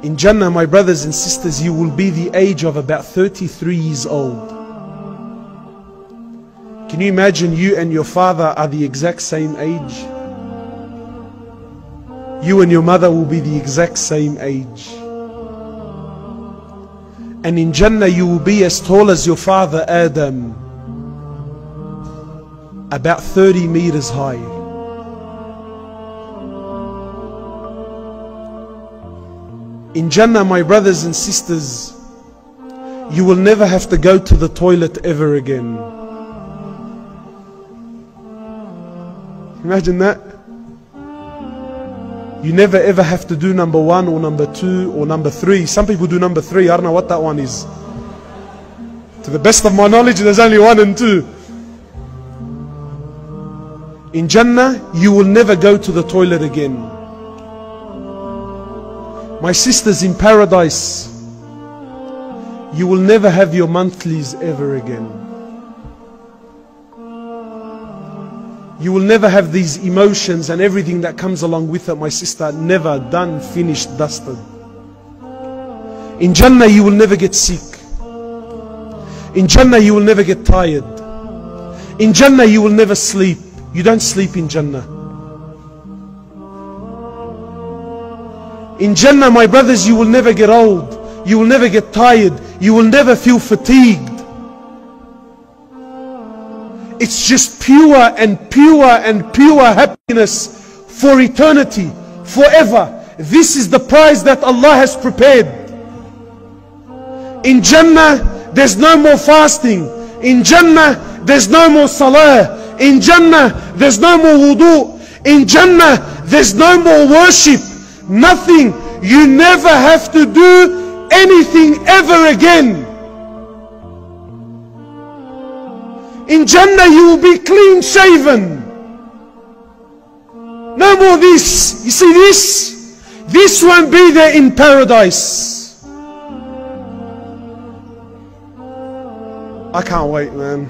In Jannah, my brothers and sisters, you will be the age of about 33 years old. Can you imagine you and your father are the exact same age? You and your mother will be the exact same age. And in Jannah you will be as tall as your father Adam, about 30 meters high. In Jannah, my brothers and sisters, you will never have to go to the toilet ever again. Imagine that. You never ever have to do number 1 or number 2 or number 3. Some people do number 3. I don't know what that one is. To the best of my knowledge, there's only 1 and 2. In Jannah, you will never go to the toilet again. My sisters, in paradise, you will never have your monthlies ever again. You will never have these emotions and everything that comes along with it, my sister. Never. Done, finished, dusted. In Jannah you will never get sick. In Jannah you will never get tired. In Jannah you will never sleep. You don't sleep in Jannah. In Jannah, my brothers, you will never get old. You will never get tired. You will never feel fatigued. It's just pure and pure and pure happiness for eternity, forever. This is the prize that Allah has prepared. In Jannah, there's no more fasting. In Jannah, there's no more salah. In Jannah, there's no more wudu. In Jannah, there's no more worship. Nothing. You never have to do anything ever again. In Jannah you will be clean shaven. No more this. You see this? This won't be there in paradise. I can't wait, man.